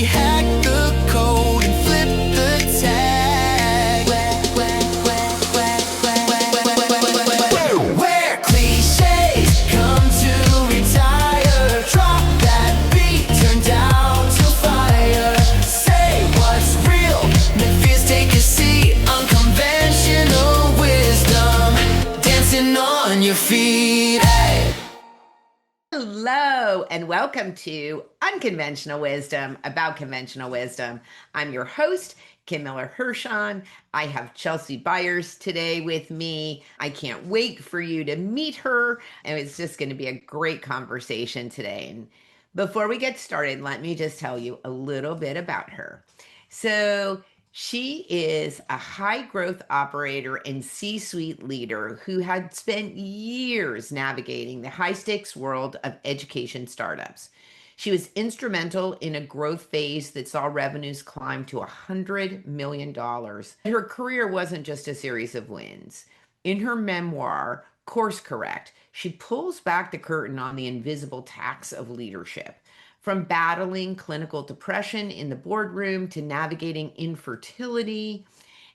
we hack the code and flip the tag. Where cliches come to retire. Drop that beat, turn down to fire. Say what's real, make fears take a seat. Unconventional wisdom, dancing on your feet. Hey. Hello, and welcome to Unconventional Wisdom about conventional wisdom. I'm your host, Kim Miller-Hershon. I have Chelsea Byers today with me. I can't wait for you to meet her, and it's just going to be a great conversation today. And before we get started, let me just tell you a little bit about her. So, she is a high growth operator and C suite leader who had spent years navigating the high stakes world of education startups. She was instrumental in a growth phase that saw revenues climb to $100 million. Her career wasn't just a series of wins. In her memoir, Course Correct, she pulls back the curtain on the invisible tax of leadership. From battling clinical depression in the boardroom to navigating infertility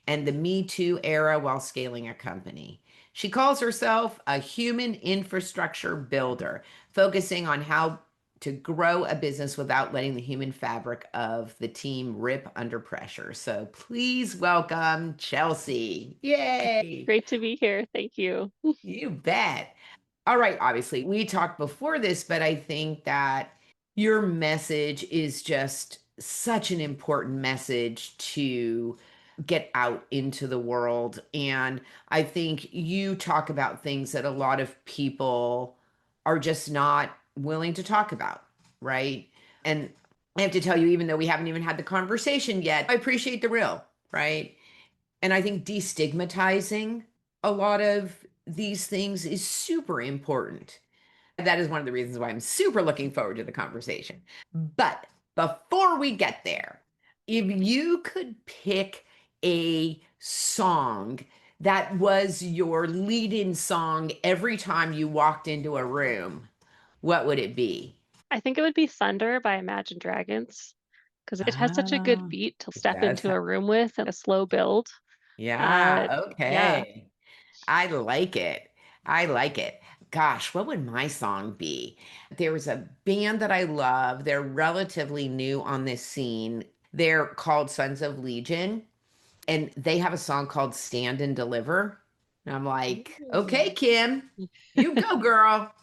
and the Me Too era while scaling a company. She calls herself a human infrastructure builder, focusing on how to grow a business without letting the human fabric of the team rip under pressure. So please welcome Chelsea. Yay! Great to be here. Thank you. You bet. All right, obviously, we talked before this, but I think that your message is just such an important message to get out into the world. And I think you talk about things that a lot of people are just not willing to talk about, right? And I have to tell you, even though we haven't even had the conversation yet, I appreciate the real, right? And I think destigmatizing a lot of these things is super important. That is one of the reasons why I'm super looking forward to the conversation. But before we get there, if you could pick a song that was your lead-in song every time you walked into a room, what would it be? I think it would be Thunder by Imagine Dragons because it has such a good Ah, beat to it step does. into a room with and a slow build. Uh, Yeah, yeah, okay. I like it. I like it. Gosh, what would my song be? There was a band that I love. They're relatively new on this scene. They're called Sons of Legion, and they have a song called Stand and Deliver. And I'm like, okay, Ooh. Kim, you go, girl.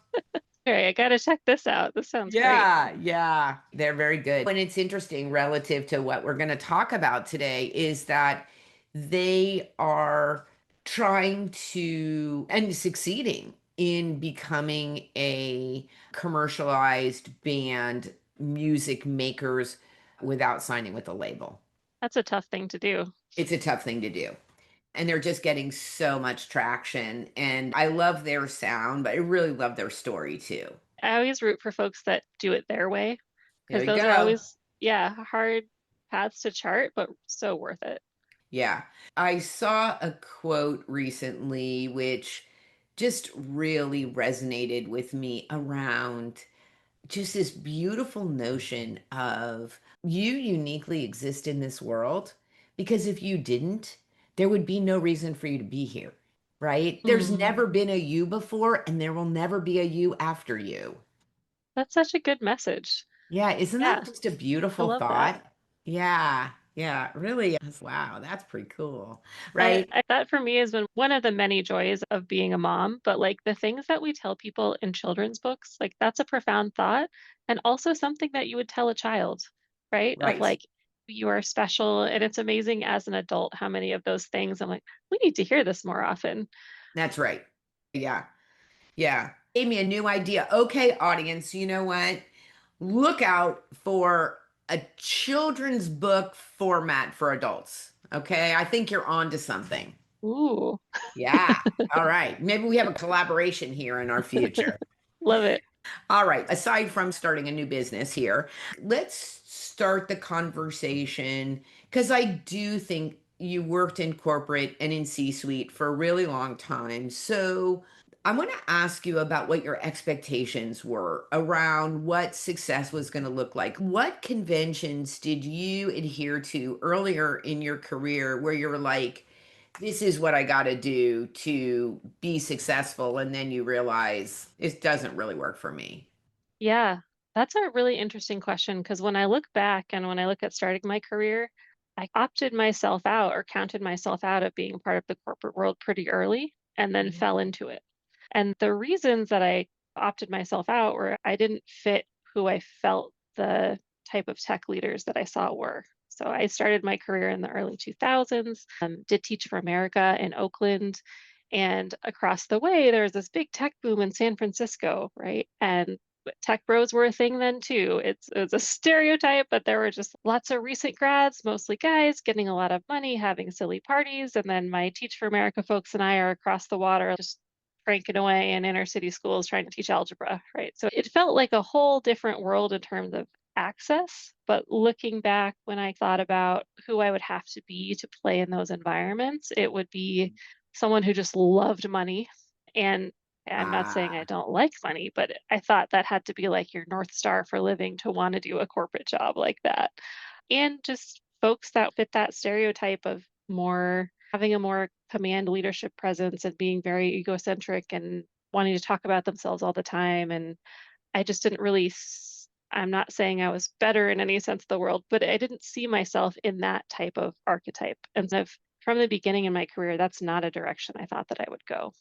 All right, I gotta check this out. This sounds great. Yeah, yeah, they're very good. And it's interesting relative to what we're going to talk about today is that they are trying to and succeeding in becoming a commercialized band, music makers without signing with a label. That's a tough thing to do. It's a tough thing to do. And they're just getting so much traction. And I love their sound, but I really love their story too. I always root for folks that do it their way There because you those are go. always, yeah, hard paths to chart, but so worth it. Yeah. I saw a quote recently which just really resonated with me around just this beautiful notion of you uniquely exist in this world because if you didn't, there would be no reason for you to be here, right? There's Mm, never been a you before and there will never be a you after you. that's such a good message. Yeah, isn't that Yeah, just a I beautiful love that. thought? Yeah, yeah, it really is. Wow, that's pretty cool, That right? that for me has been one of the many joys of being a mom, but like the things that we tell people in children's books, like that's a profound thought and also something that you would tell a child, right? Of Right. like you are special and it's amazing as an adult how many of those things I'm like, we need to hear this more often. That's right. Yeah. Yeah. Gave me a new idea. Okay, audience, you know what? Look out for a children's book format for adults. Okay. I think you're on to something. Ooh, Yeah. All right. Maybe we have a collaboration here in our future. love it. All right. Aside from starting a new business here, let's start the conversation because I do think you worked in corporate and in C suite for a really long time. So I want to ask you about what your expectations were around what success was going to look like. What conventions did you adhere to earlier in your career where you're like, this is what I got to do to be successful? And then you realize it doesn't really work for me. Yeah, that's a really interesting question because when I look back and when I look at starting my career, I opted myself out or counted myself out of being part of the corporate world pretty early and then Mhm. fell into it. And the reasons that I opted myself out were I didn't fit who I felt the type of tech leaders that I saw were. So I started my career in the early 2000s, did Teach for America in Oakland. And across the way, there was this big tech boom in San Francisco, right? And tech bros were a thing then too. It's a stereotype, but there were just lots of recent grads, mostly guys, getting a lot of money, having silly parties. And then my Teach for America folks and I are across the water, just cranking away in inner city schools trying to teach algebra, right? So it felt like a whole different world in terms of access. But looking back, when I thought about who I would have to be to play in those environments, it would be someone who just loved money. And I'm not saying I Ah, don't like money, but I thought that had to be like your North Star for living to want to do a corporate job like that. And just folks that fit that stereotype of more having a more command leadership presence and being very egocentric and wanting to talk about themselves all the time. And I just didn't really, I'm not saying I was better in any sense of the world, but I didn't see myself in that type of archetype. And so from the beginning in my career, that's not a direction I thought that I would go.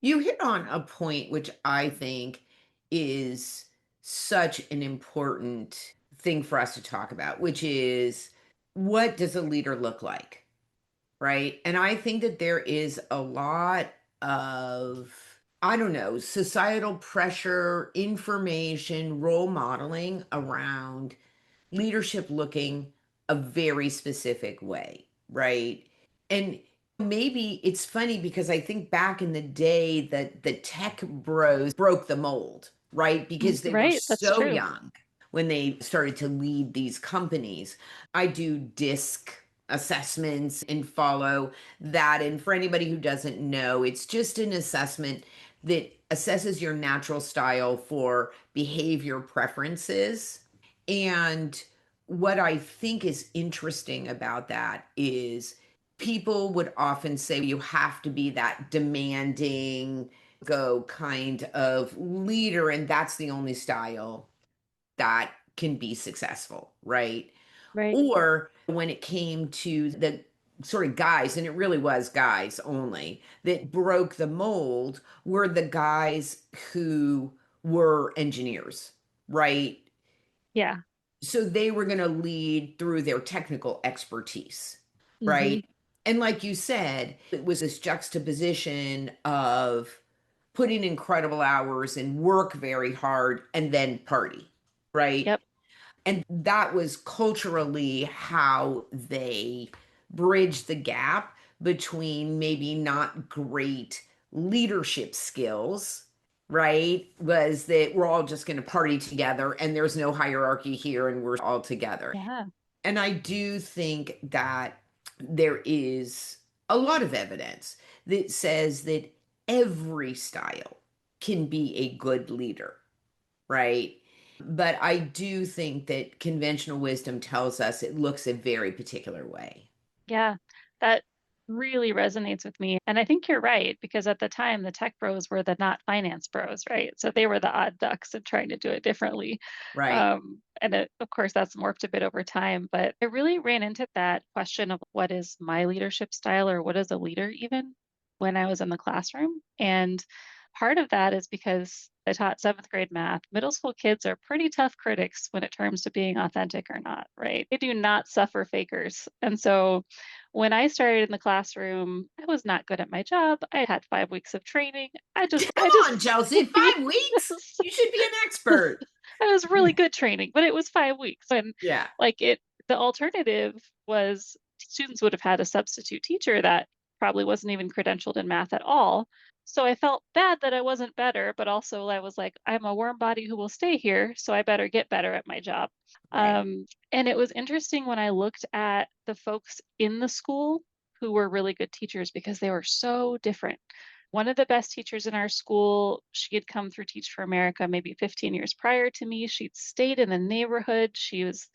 you hit on a point which I think is such an important thing for us to talk about, which is what does a leader look like? Right. And I think that there is a lot of, I don't know, societal pressure, information, role modeling around leadership looking a very specific way, right? And maybe it's funny because I think back in the day that the tech bros broke the mold, right? Because they were Right, that's so true. young when they started to lead these companies. I do disc assessments and follow that. And for anybody who doesn't know, it's just an assessment that assesses your natural style for behavior preferences. And what I think is interesting about that is people would often say you have to be that demanding, go kind of leader, and that's the only style that can be successful, right? Right. Or when it came to the sort of guys, and it really was guys only, that broke the mold were the guys who were engineers, right? Yeah. So they were going to lead through their technical expertise, Hmm. right? And like you said, it was this juxtaposition of put in incredible hours and work very hard and then party, right? Yep. And that was culturally how they bridged the gap between maybe not great leadership skills, right? Was that we're all just going to party together and there's no hierarchy here and we're all together. Yeah. And I do think that there is a lot of evidence that says that every style can be a good leader, right? But I do think that conventional wisdom tells us it looks a very particular way. Yeah. That really resonates with me. And I think you're right, because at the time, the tech bros were the not finance bros, right? So they were the odd ducks and trying to do it differently. Right. Of course, that's morphed a bit over time, but I really ran into that question of what is my leadership style or what is a leader even when I was in the classroom. And part of that is because I taught seventh grade math. Middle school kids are pretty tough critics when it comes to being authentic or not, right? They do not suffer fakers. And so when I started in the classroom, I was not good at my job. I had 5 weeks of training. Come on, Chelsea, 5 weeks? Yes. You should be an expert. It was really good training, but it was 5 weeks. And Yeah. like the alternative was students would have had a substitute teacher that probably wasn't even credentialed in math at all. So I felt bad that I wasn't better, but also I was like, I'm a warm body who will stay here, so I better get better at my job. Right. And it was interesting when I looked at the folks in the school who were really good teachers because they were so different. One of the best teachers in our school, she had come through Teach for America maybe 15 years prior to me. She'd stayed in the neighborhood. She was,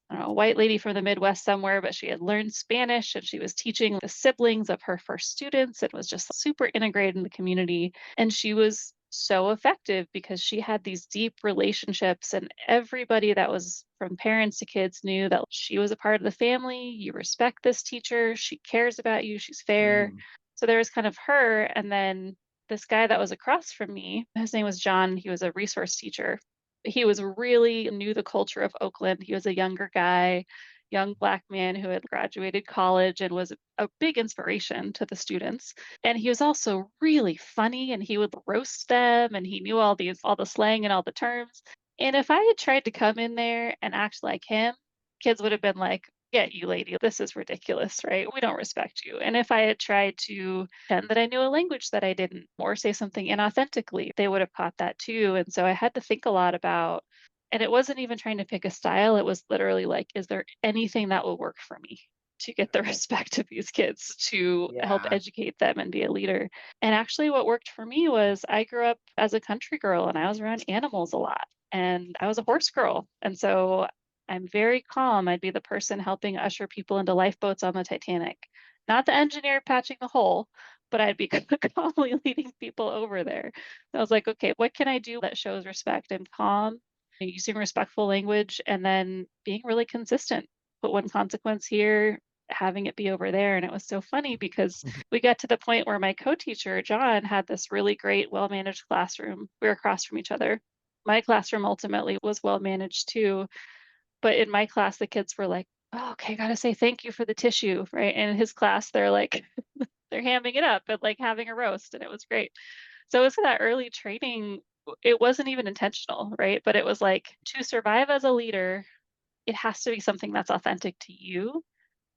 I don't know, a white lady from the Midwest somewhere, but she had learned Spanish and she was teaching the siblings of her first students and was just super integrated in the community. And she was so effective because she had these deep relationships, and everybody that was from parents to kids knew that she was a part of the family. You respect this teacher, she cares about you, she's fair. Mm. So there was kind of her, and then this guy that was across from me, his name was John. He was a resource teacher. He was really knew the culture of Oakland. He was a younger guy, young Black man who had graduated college and was a big inspiration to the students. And he was also really funny, and he would roast them, and he knew all the slang and all the terms. And if I had tried to come in there and act like him, kids would have been like, "Get you, lady, this is ridiculous, right? We don't respect you." And if I had tried to pretend that I knew a language that I didn't, or say something inauthentically, they would have caught that too. And so I had to think a lot about, and it wasn't even trying to pick a style. It was literally like, is there anything that will work for me to get the respect of these kids, to help Yeah. educate them and be a leader? And actually, what worked for me was I grew up as a country girl and I was around animals a lot. And I was a horse girl. And so I'm very calm. I'd be the person helping usher people into lifeboats on the Titanic. Not the engineer patching the hole, but I'd be calmly leading people over there. I was like, okay, what can I do that shows respect and calm, and using respectful language, and then being really consistent? Put one consequence here, having it be over there. And it was so funny because we got to the point where my co-teacher, John, had this really great, well-managed classroom. We were across from each other. My classroom ultimately was well managed too, but in my class, the kids were like, "Oh, okay, gotta say thank you for the tissue," right? And in his class, they're like, they're hamming it up and like having a roast, and it was great. So it was that early training. It wasn't even intentional, right? But it was like, to survive as a leader, it has to be something that's authentic to you.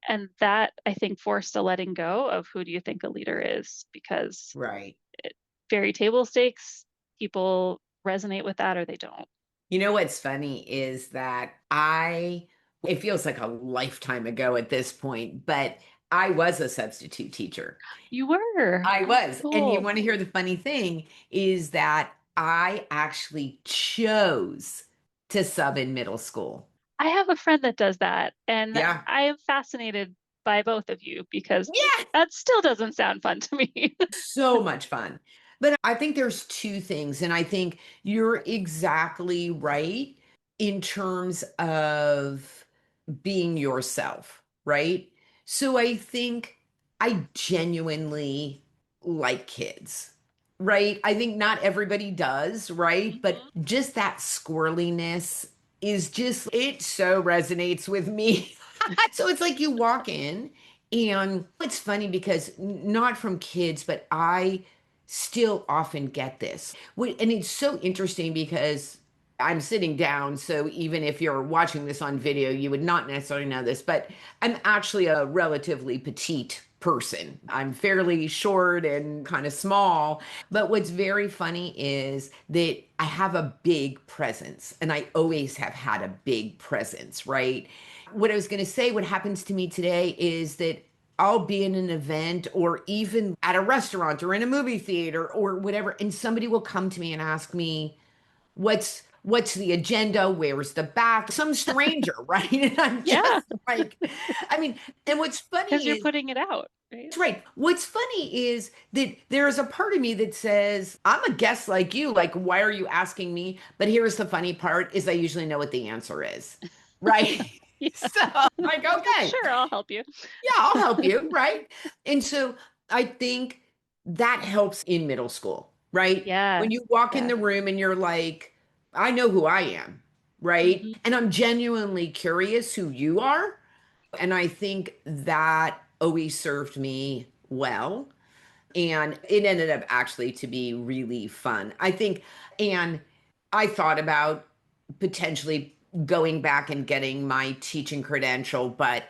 And that, I think, forced a letting go of who do you think a leader is, because Right. very table stakes, people resonate with that or they don't. You know what's funny is that it feels like a lifetime ago at this point, but I was a substitute teacher. You were. I Oh, was. And you cool. want to hear the funny thing is that I actually chose to sub in middle school. I have a friend that does that, and Yeah. I am fascinated by both of you because Yeah. that still doesn't sound fun to me. So much fun. But I think there's two things, and I think you're exactly right in terms of being yourself, right? So I think I genuinely like kids, right? I think not everybody does, right? But Mhm. just that squirreliness is just, it so resonates with me. So it's like you walk in, and it's funny because not from kids, but I still often get this. And it's so interesting because I'm sitting down. So even if you're watching this on video, you would not necessarily know this, but I'm actually a relatively petite person. I'm fairly short and kind of small. But what's very funny is that I have a big presence, and I always have had a big presence, right? What I was going to say, what happens to me today is that I'll be in an event or even at a restaurant or in a movie theater or whatever, and somebody will come to me and ask me, what's the agenda? Where's the back? Some stranger, right? And I'm Yeah, just like, I mean, and what's because funny you're is putting it out, right? that's right. What's funny is that there is a part of me that says, I'm a guest like you. Like, why are you asking me? But here's the funny part is I usually know what the answer is. Right. Yeah. So I'm like, okay, Sure, I'll help you. yeah, I'll help you. Right. And so I think that helps in middle school, right? When Yeah. you walk in Yeah. the room and you're like, I know who I am. Right. Hmm. And I'm genuinely curious who you are. And I think that always served me well. And it ended up actually to be really fun. I think, and I thought about potentially going back and getting my teaching credential, but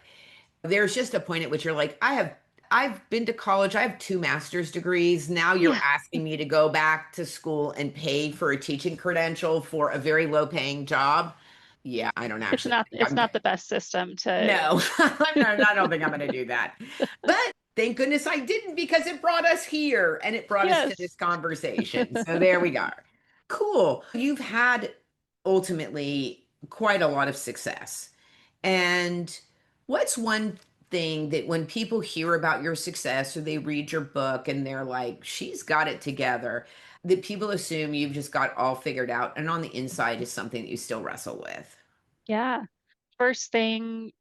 there's just a point at which you're like, I've been to college. I have two master's degrees. Now you're Yeah. asking me to go back to school and pay for a teaching credential for a very low paying job. Yeah, I don't actually think It's I'm not the best system to no, I don't think I'm going to do that. But Thank goodness I didn't because it brought us here and it brought us to Yes. this conversation. So there we go. Cool. You've had ultimately quite a lot of success. And what's one thing that when people hear about your success or they read your book and they're like, she's got it together, that people assume you've just got all figured out and on the inside is something that you still wrestle with? Yeah. First thing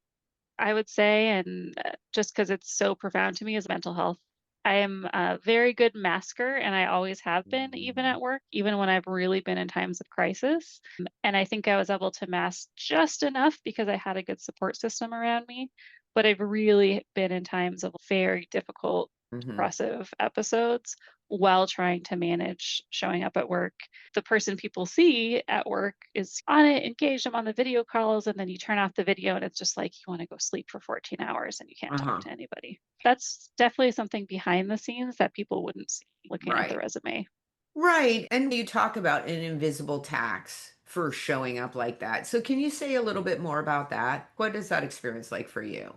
I would say, and just because it's so profound to me, is mental health. I am a very good masker, and I always have been, even at work, even when I've really been in times of crisis. And I think I was able to mask just enough because I had a good support system around me. But I've really been in times of very difficult, Hmm. depressive episodes while trying to manage showing up at work. The person people see at work is on it, engaged them on the video calls, and then you turn off the video and it's just like you want to go sleep for 14 hours and you can't talk Uh-huh. to anybody. That's definitely something behind the scenes that people wouldn't see looking at the Right. resume. Right. And you talk about an invisible tax for showing up like that. So can you say a little bit more about that? What is that experience like for you?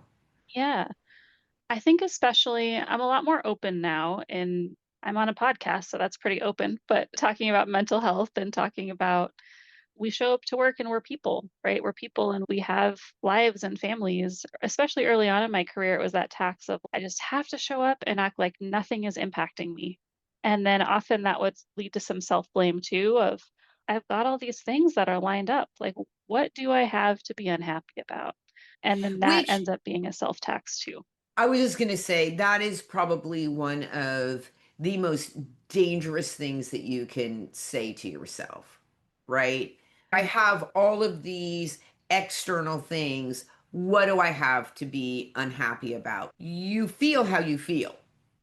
Yeah. I think especially I'm a lot more open now and I'm on a podcast, so that's pretty open, but talking about mental health and talking about we show up to work and we're people, right? We're people and we have lives and families. Especially early on in my career, it was that tax of I just have to show up and act like nothing is impacting me. And then often that would lead to some self blame too of I've got all these things that are lined up. Like, what do I have to be unhappy about? And then that Which ends up being a self tax too. I was just going to say that is probably one of the most dangerous things that you can say to yourself, right? I Mm. have all of these external things. What do I have to be unhappy about? You feel how you feel,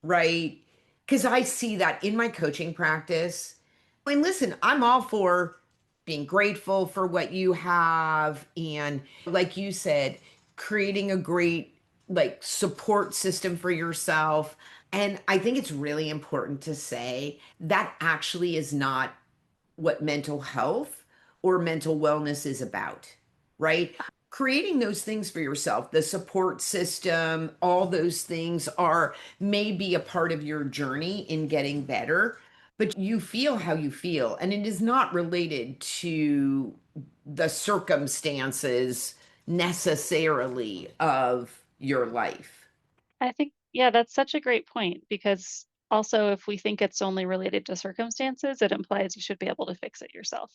right? Because I see that in my coaching practice. And listen, I'm all for being grateful for what you have. And like you said, creating a great like support system for yourself. And I think it's really important to say that actually is not what mental health or mental wellness is about, right? Creating those things for yourself, the support system, all those things are maybe a part of your journey in getting better, but you feel how you feel. And it is not related to the circumstances necessarily of your life. I think, yeah, that's such a great point because also if we think it's only related to circumstances, it implies you should be able to fix it yourself.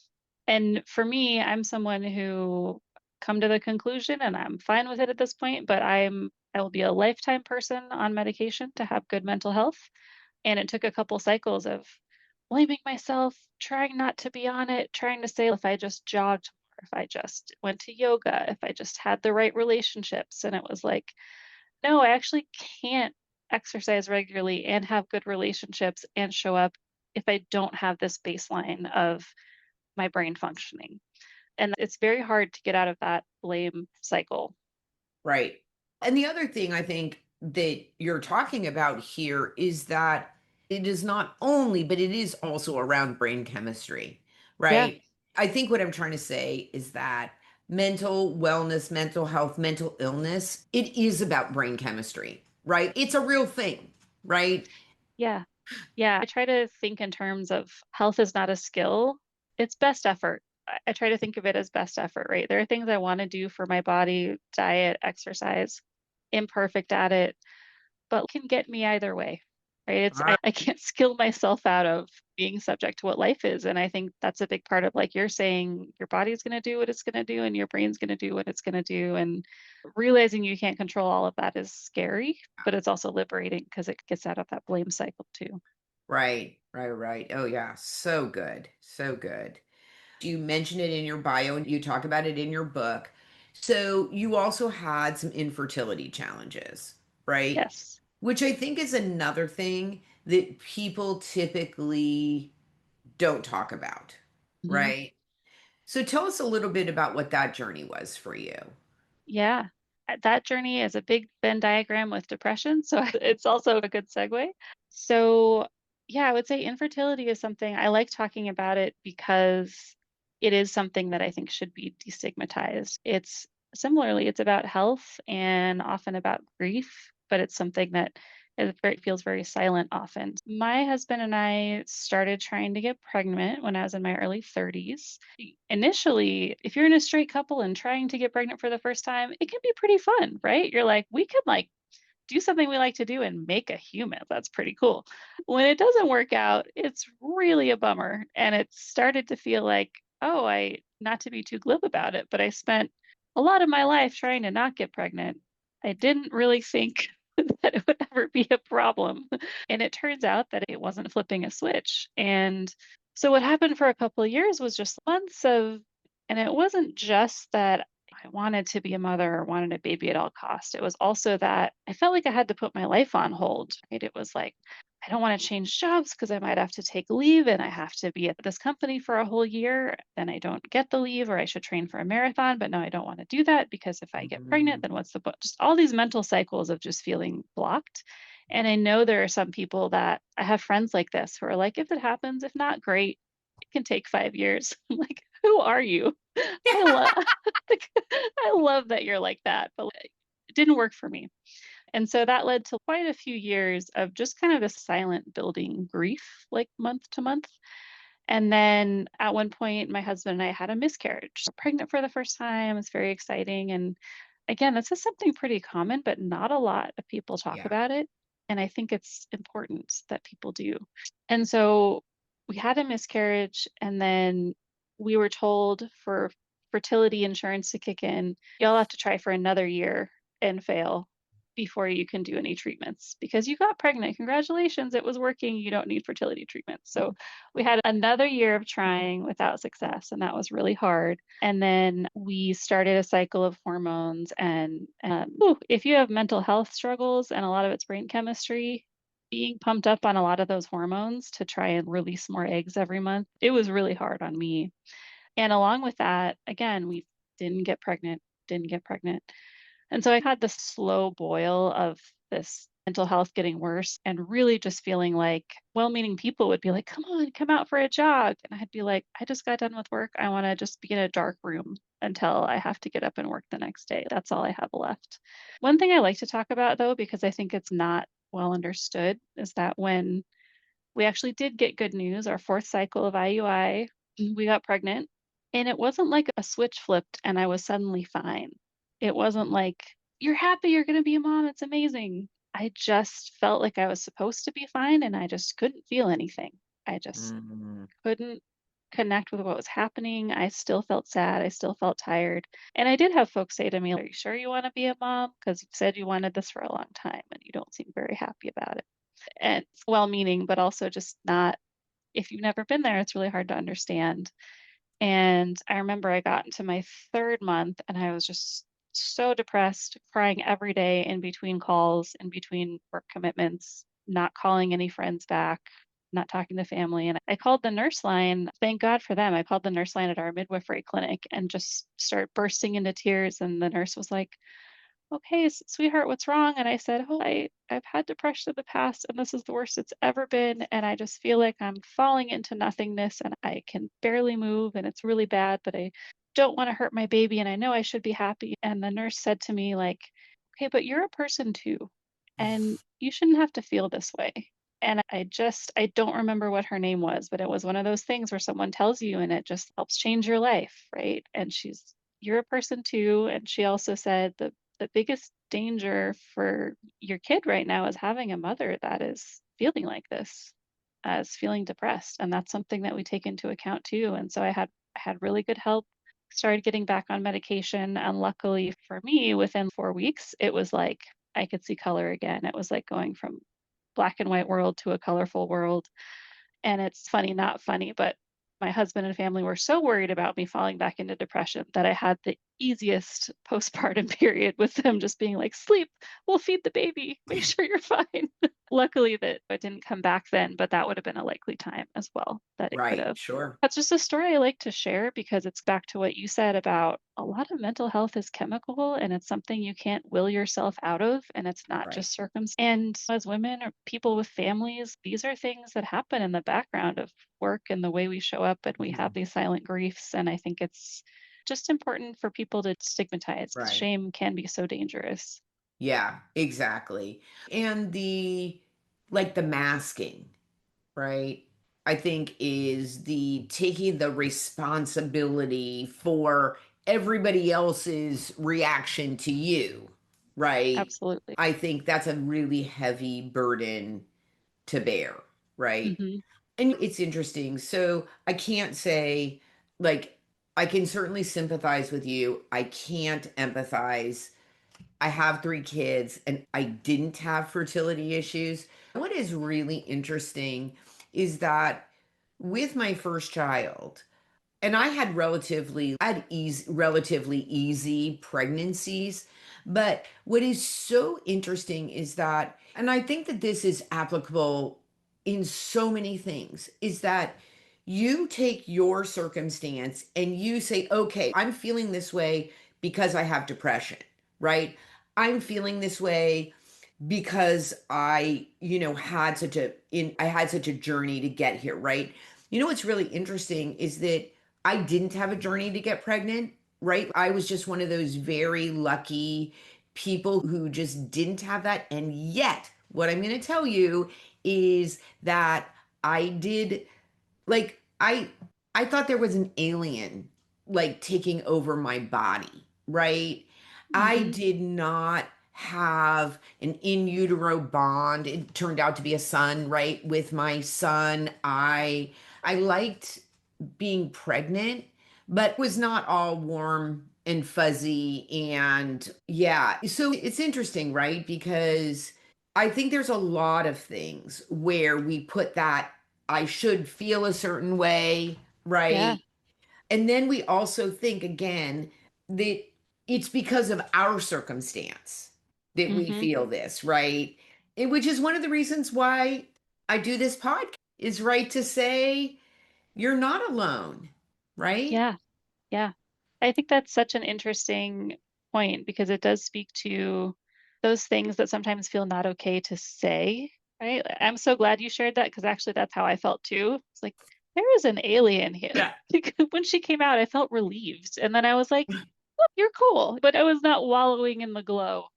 And for me, I'm someone who come to the conclusion and I'm fine with it at this point, but I will be a lifetime person on medication to have good mental health. And it took a couple cycles of blaming myself, trying not to be on it, trying to say if I just jogged more, if I just went to yoga, if I just had the right relationships. And it was like, no, I actually can't exercise regularly and have good relationships and show up if I don't have this baseline of my brain functioning. And it's very hard to get out of that blame cycle. Right. And the other thing I think that you're talking about here is that it is not only, but it is also around brain chemistry, Yeah, right? I think what I'm trying to say is that mental wellness, mental health, mental illness, it is about brain chemistry, right? It's a real thing, right? yeah, yeah. I try to think in terms of health is not a skill, it's best effort. I try to think of it as best effort, right? There are things I want to do for my body, diet, exercise, imperfect at it, but can get me either way, right? I can't skill myself out of being subject to what life is. And I think that's a big part of like you're saying your body's going to do what it's going to do and your brain's going to do what it's going to do. And realizing you can't control all of that is scary, but it's also liberating because it gets out of that blame cycle too. Right, right, right. Oh, yeah. So good. So good. You mention it in your bio and you talk about it in your book. So you also had some infertility challenges, right? Yes. Which I think is another thing that people typically don't talk about, Mhm. right? So tell us a little bit about what that journey was for you. Yeah. That journey is a big Venn diagram with depression. So it's also a good segue. So, yeah, I would say infertility is something I like talking about it because it is something that I think should be destigmatized. It's similarly, it's about health and often about grief, but it's something that It feels very silent often. My husband and I started trying to get pregnant when I was in my early 30s. Initially, if you're in a straight couple and trying to get pregnant for the first time, it can be pretty fun, right? You're like, we could like do something we like to do and make a human. That's pretty cool. When it doesn't work out, it's really a bummer. And it started to feel like, oh, not to be too glib about it, but I spent a lot of my life trying to not get pregnant. I didn't really think that it would ever be a problem. And it turns out that it wasn't flipping a switch. And so what happened for a couple of years was just months of, and it wasn't just that I wanted to be a mother or wanted a baby at all costs. It was also that I felt like I had to put my life on hold, right? It was like, I don't want to change jobs because I might have to take leave and I have to be at this company for a whole year. Then I don't get the leave, or I should train for a marathon, but no, I don't want to do that because if I get pregnant, then what's the point? Just all these mental cycles of just feeling blocked. And I know there are some people that I have friends like this who are like, if it happens, if not, great. It can take 5 years. I'm like, who are you? I love I love that you're like that, but it didn't work for me. And so that led to quite a few years of just kind of this silent building grief, like month to month. And then at one point, my husband and I had a miscarriage. Pregnant for the first time. It's very exciting. And again, this is something pretty common, but not a lot of people talk Yeah. about it. And I think it's important that people do. And so we had a miscarriage, and then we were told for fertility insurance to kick in, y'all have to try for another year and fail before you can do any treatments because you got pregnant. Congratulations, it was working. You don't need fertility treatment. So we had another year of trying without success, and that was really hard. And then we started a cycle of hormones. And if you have mental health struggles and a lot of it's brain chemistry, being pumped up on a lot of those hormones to try and release more eggs every month, it was really hard on me. And along with that, again, we didn't get pregnant, didn't get pregnant. And so I had this slow boil of this mental health getting worse and really just feeling like well meaning people would be like, come on, come out for a jog. And I'd be like, I just got done with work. I want to just be in a dark room until I have to get up and work the next day. That's all I have left. One thing I like to talk about, though, because I think it's not well understood, is that when we actually did get good news, our fourth cycle of IUI, we got pregnant. And it wasn't like a switch flipped and I was suddenly fine. It wasn't like, you're happy, you're going to be a mom, it's amazing. I just felt like I was supposed to be fine and I just couldn't feel anything. I just Mm. couldn't connect with what was happening. I still felt sad. I still felt tired. And I did have folks say to me, are you sure you want to be a mom? Because you said you wanted this for a long time and you don't seem very happy about it. And it's well meaning, but also just not, if you've never been there, it's really hard to understand. And I remember I got into my third month and I was just so depressed, crying every day in between calls, in between work commitments, not calling any friends back, not talking to family. And I called the nurse line. Thank God for them. I called the nurse line at our midwifery clinic and just started bursting into tears. And the nurse was like, okay, sweetheart, what's wrong? And I said, oh, I've had depression in the past and this is the worst it's ever been. And I just feel like I'm falling into nothingness and I can barely move and it's really bad, but I don't want to hurt my baby and I know I should be happy. And the nurse said to me, like, okay, but you're a person too, and you shouldn't have to feel this way. And I don't remember what her name was, but it was one of those things where someone tells you and it just helps change your life, right? And you're a person too. And she also said the biggest danger for your kid right now is having a mother that is feeling like this, as feeling depressed. And that's something that we take into account too. And so I had really good help, started getting back on medication. And luckily for me, within 4 weeks, it was like I could see color again. It was like going from black and white world to a colorful world. And it's funny, not funny, but my husband and family were so worried about me falling back into depression that I had the easiest postpartum period with them just being like, sleep, we'll feed the baby, make sure you're fine. Luckily that it didn't come back then, but that would have been a likely time as well that it could Right. have. Sure. That's just a story I like to share because it's back to what you said about a lot of mental health is chemical and it's something you can't will yourself out of. And it's not Right. just circumstance. And as women or people with families, these are things that happen in the background of work and the way we show up and we have Mhm. these silent griefs. And I think it's just important for people to stigmatize. Right. Shame can be so dangerous. Yeah, exactly. And the masking, right? I think is the taking the responsibility for everybody else's reaction to you, right? Absolutely. I think that's a really heavy burden to bear, right? Hmm. And it's interesting. So I can't say, like, I can certainly sympathize with you. I can't empathize. I have 3 kids and I didn't have fertility issues. What is really interesting is that with my first child, and I had relatively easy pregnancies, but what is so interesting is that, and I think that this is applicable in so many things, is that you take your circumstance and you say, okay, I'm feeling this way because I have depression, right? I'm feeling this way because I had such a journey to get here, right? You know what's really interesting is that I didn't have a journey to get pregnant, right? I was just one of those very lucky people who just didn't have that. And yet, what I'm going to tell you is that I did, like, I thought there was an alien like taking over my body, right? I Hmm. did not have an in utero bond. It turned out to be a son, right? With my son, I liked being pregnant, but was not all warm and fuzzy. And yeah, so it's interesting, right? Because I think there's a lot of things where we put that I should feel a certain way, Yeah. right? And then we also think again that it's because of our circumstance that we Hmm. feel this, right? Which is one of the reasons why I do this podcast, is right to say you're not alone, right? Yeah. Yeah. I think that's such an interesting point because it does speak to those things that sometimes feel not okay to say, right? I'm so glad you shared that because actually that's how I felt too. It's like, there is an alien here. Yeah. Like, when she came out, I felt relieved. And then I was like, look, you're cool. But I was not wallowing in the glow.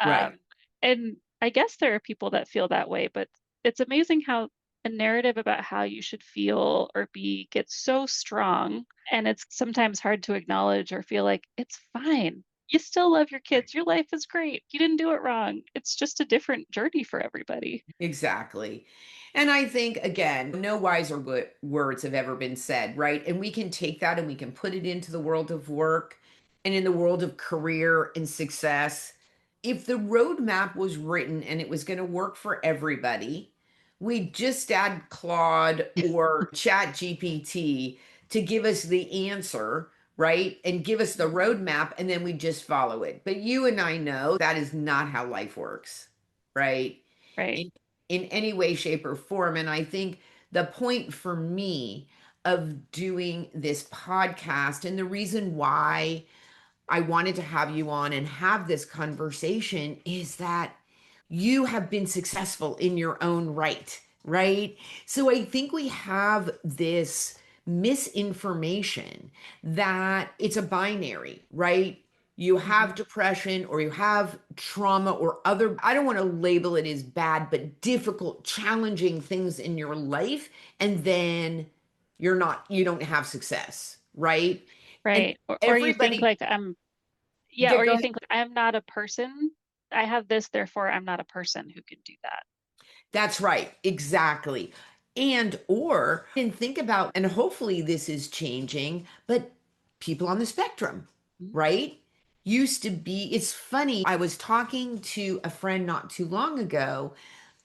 Right. Um, and I guess there are people that feel that way, but it's amazing how a narrative about how you should feel or be gets so strong. And it's sometimes hard to acknowledge or feel like it's fine. You still love your kids. Your life is great. You didn't do it wrong. It's just a different journey for everybody. Exactly. And I think, again, no wiser words have ever been said, right? And we can take that and we can put it into the world of work and in the world of career and success. If the roadmap was written and it was going to work for everybody, we just add Claude or Chat GPT to give us the answer, right? And give us the roadmap, and then we just follow it. But you and I know that is not how life works, right? Right. in in any way, shape, or form. And I think the point for me of doing this podcast and the reason why I wanted to have you on and have this conversation is that you have been successful in your own right, right? So I think we have this misinformation that it's a binary, right? You Hmm. have depression or you have trauma or other, I don't want to label it as bad, but difficult, challenging things in your life. And then you don't have success, right? And Right. Or you think everybody, like yeah, or go you ahead. think like, I'm not a person. I have this, therefore I'm not a person who can do that. That's right. Exactly. And think about, and hopefully this is changing, but people on the spectrum, Mhm. right? Used to be, it's funny. I was talking to a friend not too long ago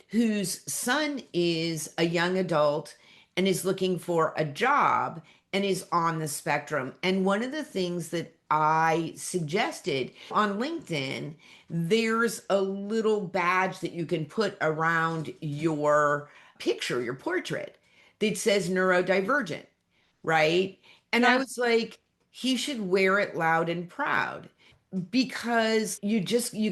whose son is a young adult and is looking for a job and is on the spectrum. And one of the things that I suggested on LinkedIn, there's a little badge that you can put around your picture, your portrait, that says neurodivergent, right? And I Yeah. was like, he should wear it loud and proud because you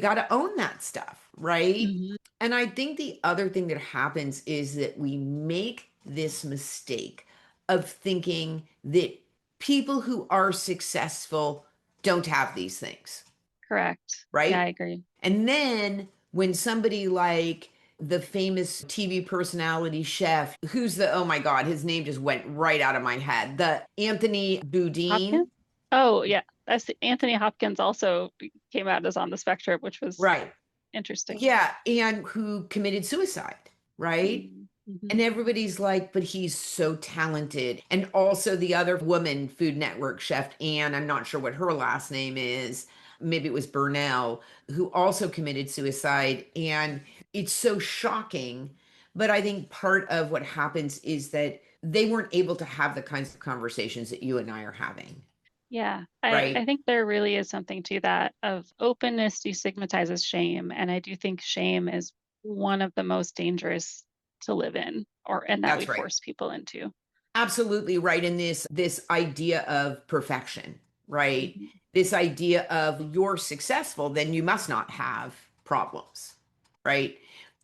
got to own that stuff, right? Hmm. And I think the other thing that happens is that we make this mistake of thinking that people who are successful don't have these things. Correct. Yeah, I right? agree. And then when somebody like the famous TV personality chef, who's the, oh my God, his name just went right out of my head, the Anthony Hopkins? Bourdain, Oh, yeah. That's Anthony Hopkins also came out as on the spectrum, which was right? interesting. Yeah, and who committed suicide, right? Mm-hmm. And everybody's like, but he's so talented. And also the other woman, Food Network chef Anne, I'm not sure what her last name is. Maybe it was Burnell, who also committed suicide. And it's so shocking. But I think part of what happens is that they weren't able to have the kinds of conversations that you and I are having, Yeah, I right? think there really is something to that of openness destigmatizes shame. And I do think shame is one of the most dangerous to live in and that we That's right. force people into. Absolutely right. And this idea of perfection, right? Mhm. This idea of you're successful, then you must not have problems, right?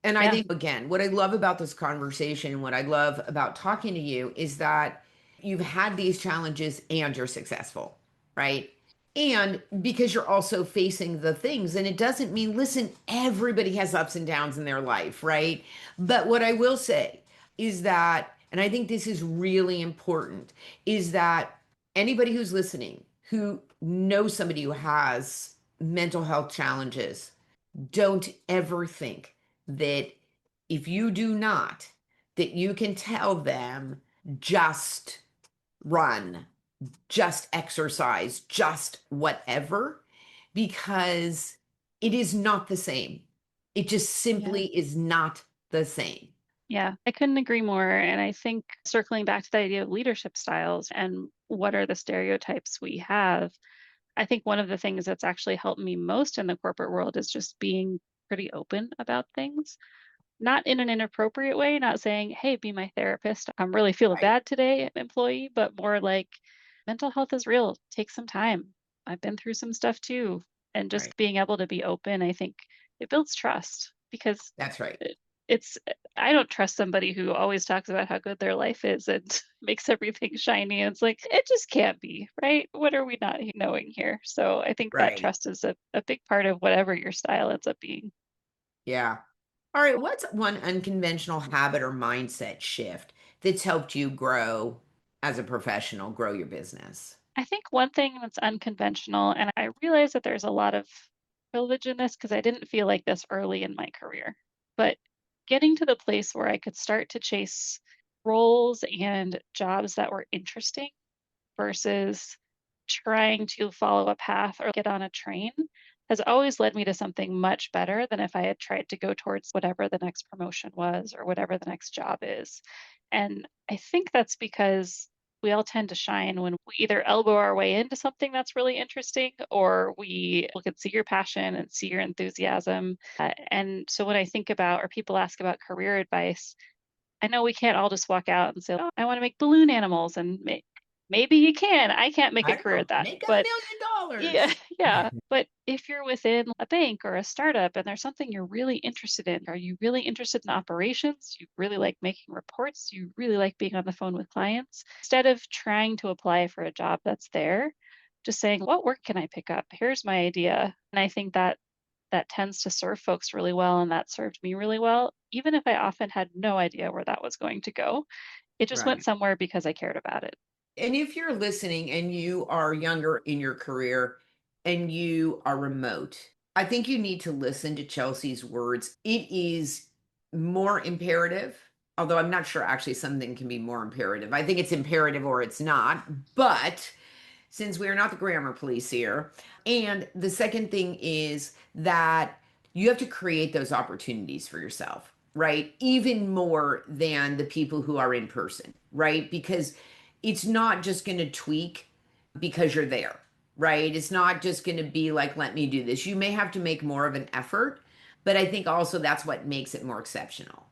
And I Yeah, think again, what I love about this conversation, what I love about talking to you is that you've had these challenges and you're successful, right? And because you're also facing the things, and it doesn't mean, listen, everybody has ups and downs in their life, right? But what I will say is that, and I think this is really important, is that anybody who's listening who knows somebody who has mental health challenges, don't ever think that if you do not, that you can tell them just run, just exercise, just whatever, because it is not the same. It just yeah, simply is not the same. yeah. I couldn't agree more. And I think circling back to the idea of leadership styles and what are the stereotypes we have, I think one of the things that's actually helped me most in the corporate world is just being pretty open about things. Not in an inappropriate way, not saying, hey, be my therapist. I'm really feeling Right, bad today, employee, but more like mental health is real. Take some time. I've been through some stuff too. And right. just being able to be open, I think it builds trust because That's right. it, it's, I don't trust somebody who always talks about how good their life is and makes everything shiny. And it's like, it just can't be, right? What are we not knowing here? So I think that Right. trust is a big part of whatever your style ends up being. Yeah. All right. What's one unconventional habit or mindset shift that's helped you grow as a professional, grow your business? I think one thing that's unconventional, and I realize that there's a lot of privilege in this because I didn't feel like this early in my career, but getting to the place where I could start to chase roles and jobs that were interesting versus trying to follow a path or get on a train has always led me to something much better than if I had tried to go towards whatever the next promotion was or whatever the next job is. And I think that's because we all tend to shine when we either elbow our way into something that's really interesting or we look and see your passion and see your enthusiasm. And so when I think about or people ask about career advice, I know we can't all just walk out and say, "Oh, I want to make balloon animals," and maybe you can. I can't make a I don't career know, at that, make but yeah, $1 million. yeah. But if you're within a bank or a startup and there's something you're really interested in, are you really interested in operations? You really like making reports? You really like being on the phone with clients? Instead of trying to apply for a job that's there, just saying, what work can I pick up? Here's my idea. And I think that tends to serve folks really well, and that served me really well, even if I often had no idea where that was going to go. It just went Right. somewhere because I cared about it. And if you're listening and you are younger in your career and you are remote, I think you need to listen to Chelsea's words. It is more imperative, although I'm not sure actually something can be more imperative. I think it's imperative or it's not, but since we are not the grammar police here. And the second thing is that you have to create those opportunities for yourself, right? Even more than the people who are in person, right? Because it's not just going to tweak because you're there, right? It's not just going to be like, let me do this. You may have to make more of an effort, but I think also that's what makes it more exceptional.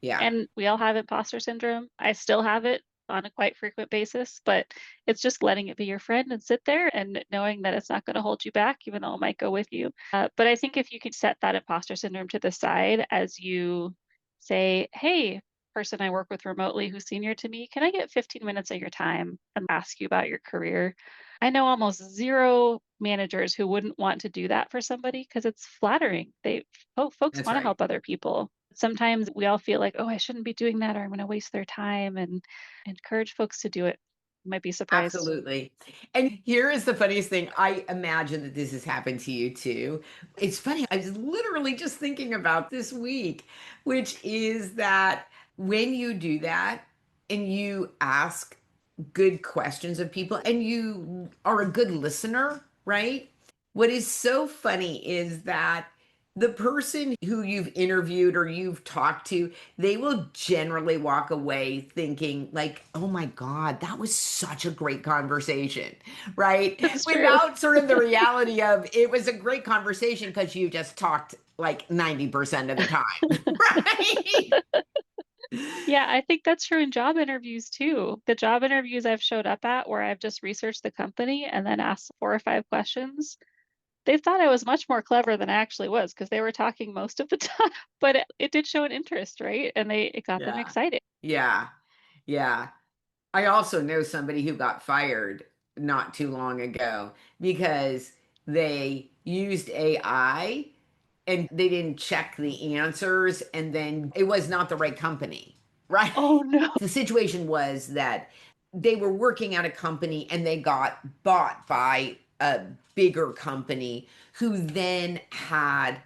Yeah, And we all have imposter syndrome. I still have it on a quite frequent basis, but it's just letting it be your friend and sit there and knowing that it's not going to hold you back, even though it might go with you. But I think if you could set that imposter syndrome to the side as you say, hey, person I work with remotely who's senior to me, can I get 15 minutes of your time and ask you about your career? I know almost zero managers who wouldn't want to do that for somebody because it's flattering. Folks That's want to right. help other people. Sometimes we all feel like, oh, I shouldn't be doing that or I'm going to waste their time, and encourage folks to do it. You might be surprised. Absolutely. And here is the funniest thing. I imagine that this has happened to you too. It's funny. I was literally just thinking about this week, which is that when you do that and you ask good questions of people and you are a good listener, right? What is so funny is that the person who you've interviewed or you've talked to, they will generally walk away thinking like, "Oh my God, that was such a great conversation," right? That's true. Without sort of the reality of it was a great conversation because you just talked like 90% of the time, right? Yeah, I think that's true in job interviews too. The job interviews I've showed up at where I've just researched the company and then asked 4 or 5 questions, they thought I was much more clever than I actually was because they were talking most of the time, but it did show an interest, right? And it got them Yeah. excited. Yeah. Yeah. I also know somebody who got fired not too long ago because they used AI and they didn't check the answers and then it was not the right company, right? Oh no. The situation was that they were working at a company and they got bought by a bigger company who then had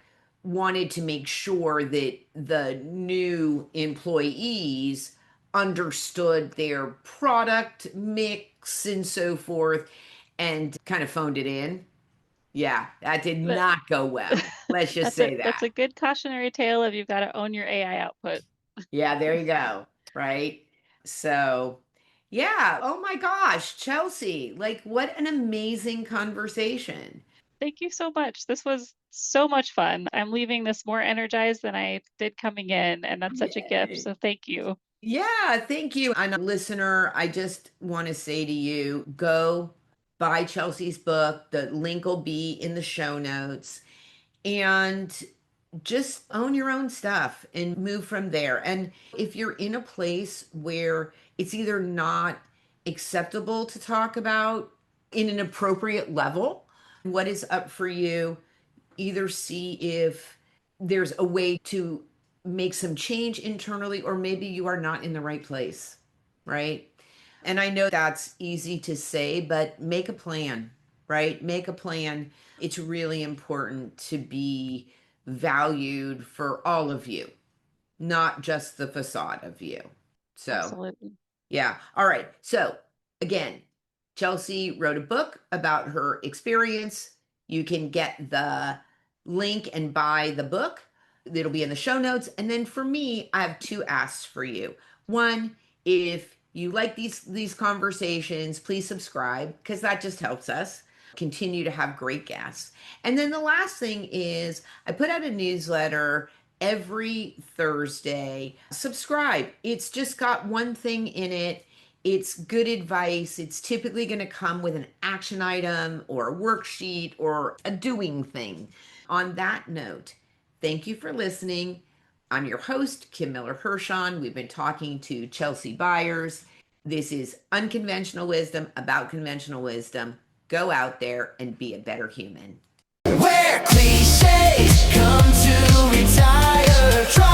wanted to make sure that the new employees understood their product mix and so forth and kind of phoned it in. Yeah, that did That, not go well. Let's just say that's that. a good cautionary tale of you've got to own your AI output. Yeah, there you go. Right. So, yeah. Oh my gosh, Chelsea, like what an amazing conversation. Thank you so much. This was so much fun. I'm leaving this more energized than I did coming in, and that's such a gift. Yay. So thank you. Yeah, thank you. And a listener, I just want to say to you, go buy Chelsea's book. The link will be in the show notes. And just own your own stuff and move from there. And if you're in a place where it's either not acceptable to talk about in an appropriate level, what is up for you, either see if there's a way to make some change internally, or maybe you are not in the right place, right? And I know that's easy to say, but make a plan, right? Make a plan. It's really important to be valued for all of you, not just the facade of you. So, Absolutely. yeah. All right. So, again, Chelsea wrote a book about her experience. You can get the link and buy the book. It'll be in the show notes. And then for me, I have two asks for you. One, if you like these conversations, please subscribe because that just helps us continue to have great guests. And then the last thing is I put out a newsletter every Thursday. Subscribe. It's just got one thing in it. It's good advice. It's typically going to come with an action item or a worksheet or a doing thing. On that note, thank you for listening. I'm your host, Kim Miller-Hershon. We've been talking to Chelsea Byers. This is Unconventional Wisdom about conventional wisdom. Go out there and be a better human. Where cliches come to retire. Try